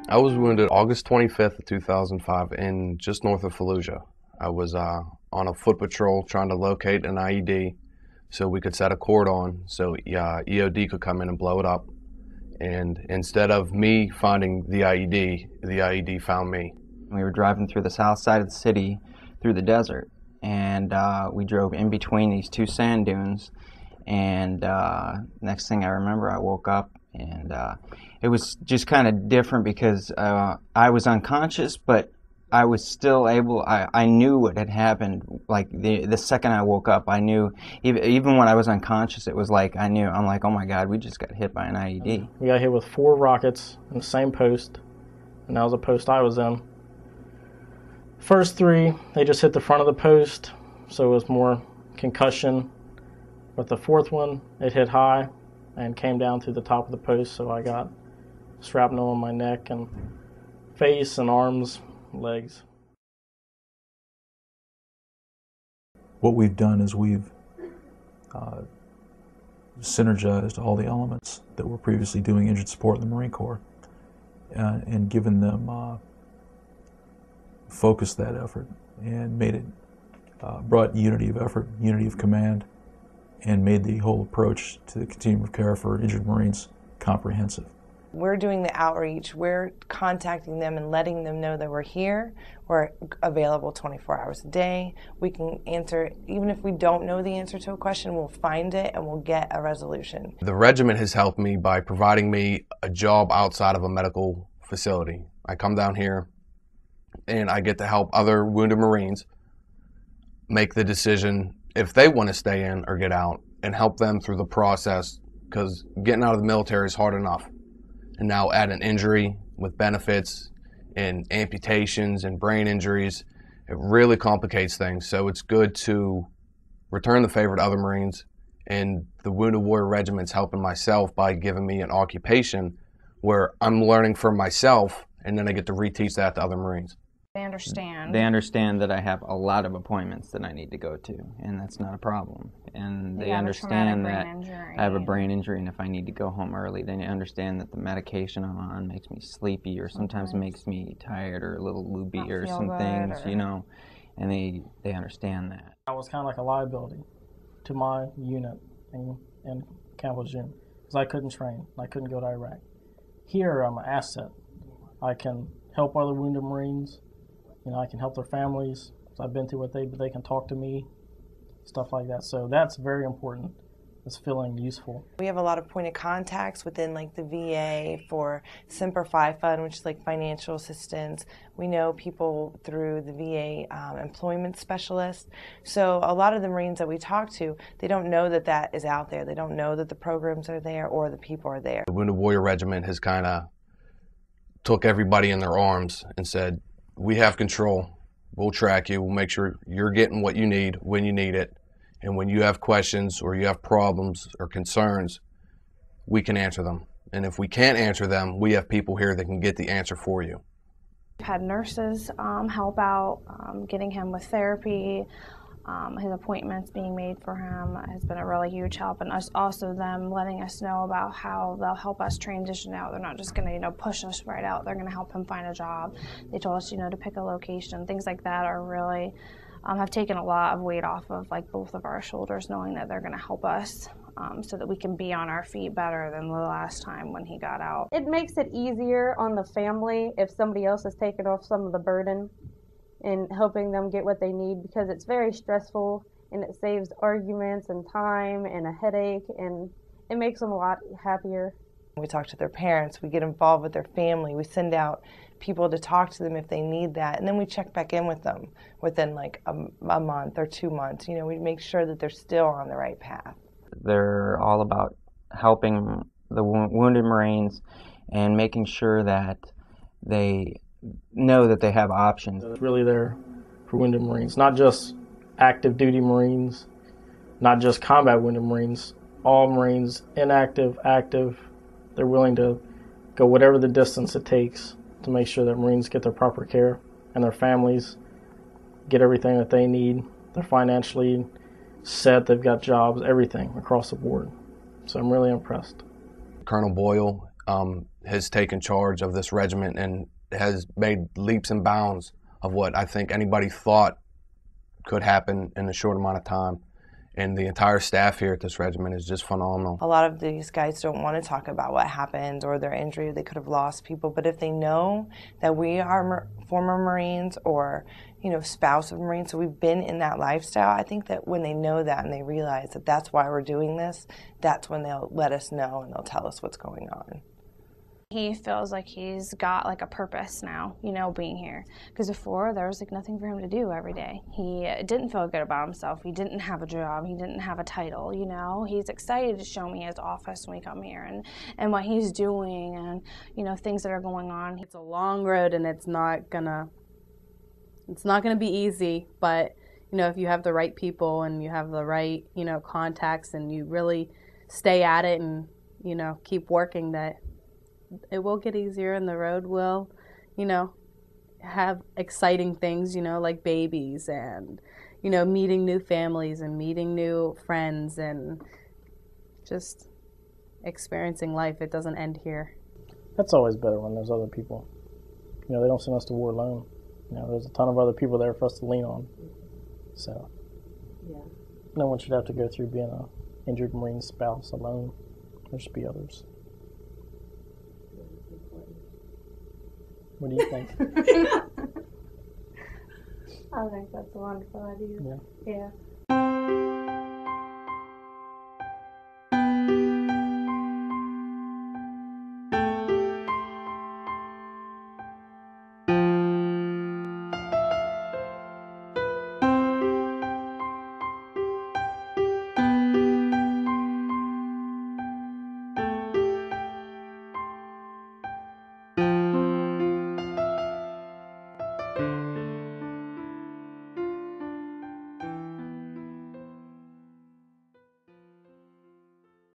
I was wounded August 25th, 2005 in just north of Fallujah. I was on a foot patrol trying to locate an IED so we could set a cordon so EOD could come in and blow it up. And instead of me finding the IED found me. We were driving through the south side of the city through the desert, and we drove in between these two sand dunes, and next thing I remember, I woke up, and it was just kind of different because I was unconscious, but I was still able, I knew what had happened. Like the second I woke up, I knew, even when I was unconscious, it was like I knew. I'm like, oh my God, we just got hit by an IED. We got hit with 4 rockets in the same post, and that was the post I was in. First 3, they just hit the front of the post, so it was more concussion. But the 4th one, it hit high and came down through the top of the post, so I got shrapnel on my neck and face and arms, legs. What we've done is we've synergized all the elements that were previously doing injured support in the Marine Corps and given them focused that effort and made it, brought unity of effort, unity of command, and made the whole approach to the continuum of care for injured Marines comprehensive. We're doing the outreach, we're contacting them and letting them know that we're here, we're available 24 hours a day, we can answer, even if we don't know the answer to a question, we'll find it and we'll get a resolution. The regiment has helped me by providing me a job outside of a medical facility. I come down here and I get to help other wounded Marines make the decision if they want to stay in or get out and help them through the process, because getting out of the military is hard enough. And now add an injury with benefits and amputations and brain injuries, it really complicates things. So it's good to return the favor to other Marines, and the Wounded Warrior Regiment's helping myself by giving me an occupation where I'm learning for myself, and then I get to reteach that to other Marines. They understand. They understand that I have a lot of appointments that I need to go to, and that's not a problem. And they understand that I have a brain injury, and if I need to go home early, they understand that the medication I'm on makes me sleepy, or sometimes makes me tired, or a little loopy, or some things, you know, and they understand that. I was kind of like a liability to my unit in Camp Lejeune, because I couldn't train, I couldn't go to Iraq. Here, I'm an asset. I can help other wounded Marines. You know, I can help their families. So I've been through what they can talk to me, stuff like that. So that's very important. It's feeling useful. We have a lot of point of contacts within like the VA for Semper Fi Fund, which is like financial assistance. We know people through the VA employment specialist. So a lot of the Marines that we talk to, they don't know that that is out there. They don't know that the programs are there or the people are there. The Wounded Warrior Regiment has kind of took everybody in their arms and said, we have control. We'll track you. We'll make sure you're getting what you need when you need it. And when you have questions or you have problems or concerns, we can answer them. And if we can't answer them, we have people here that can get the answer for you. We've had nurses help out, getting him with therapy. His appointments being made for him has been a really huge help, and us also them letting us know about how they'll help us transition out. They're not just going to push us right out. They're going to help him find a job. They told us to pick a location. Things like that are really have taken a lot of weight off of like both of our shoulders, knowing that they're going to help us so that we can be on our feet better than the last time when he got out. It makes it easier on the family if somebody else has taken off some of the burden and helping them get what they need, because it's very stressful and it saves arguments and time and a headache, and it makes them a lot happier. We talk to their parents, we get involved with their family, we send out people to talk to them if they need that, and then we check back in with them within like a month or 2 months. You know, we make sure that they're still on the right path. They're all about helping the wounded Marines and making sure that they know that they have options. It's really there for wounded Marines, not just active duty Marines, not just combat wounded Marines, all Marines, inactive, active. They're willing to go whatever the distance it takes to make sure that Marines get their proper care and their families get everything that they need. They're financially set, they've got jobs, everything across the board. So I'm really impressed. Colonel Boyle, has taken charge of this regiment and has made leaps and bounds of what I think anybody thought could happen in a short amount of time. And the entire staff here at this regiment is just phenomenal. A lot of these guys don't want to talk about what happened or their injury. They could have lost people, but if they know that we are former Marines or, you know, spouse of Marines, so we've been in that lifestyle, I think that when they know that and they realize that that's why we're doing this, that's when they'll let us know and they'll tell us what's going on. He feels like he's got like a purpose now, you know, being here. Because before, there was like nothing for him to do every day. He didn't feel good about himself. He didn't have a job. He didn't have a title, you know. He's excited to show me his office when we come here and what he's doing and, you know, things that are going on. It's a long road and it's not gonna be easy, but, you know, if you have the right people and you have the right, you know, contacts and you really stay at it and, you know, keep working, that it will get easier and the road will, you know, have exciting things, you know, like babies and, you know, meeting new families and meeting new friends and just experiencing life. It doesn't end here. That's always better when there's other people. You know, they don't send us to war alone. You know, there's a ton of other people there for us to lean on. So, yeah, no one should have to go through being an injured Marine spouse alone. There should be others. What do you think? I think that's a wonderful idea. Yeah. Yeah.